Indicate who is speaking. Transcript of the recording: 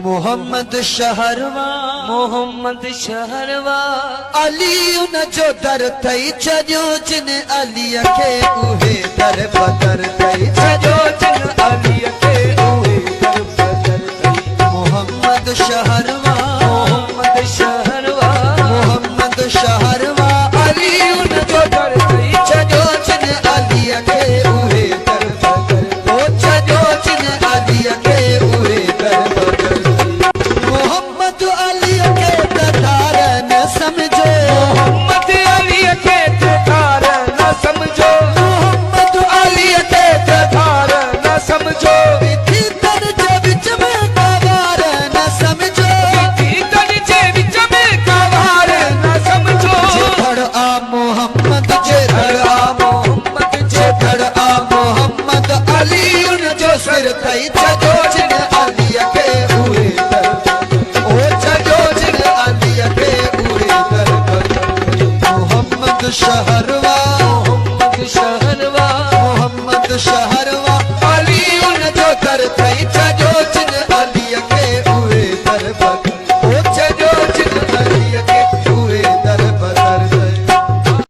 Speaker 1: मोहम्मद शहरवा अली उन जो दर तई छो जिन अली के उहे दर बदर तई छो जिन अली के उहे दर बदर तई मोहम्मद शहरवा अली उन जो दर तई छो जिन अली के उहे दर बदर ओ छो जिन अली के उहे दर बदर मोहम्मद अली के तार न समझो मोहम्मद अली के तार न समझो मोहम्मद अली के तार न समझो विधि तर जे विच में कवार न समझो विधि तर जे विच में कवार न समझो धड़ आ मोहम्मद जे धड़ आ मोहम्मद जे धड़ आ मोहम्मद अली उन जो सिर तई छो जिन अली के उहे दर मोहम्मद शहरवा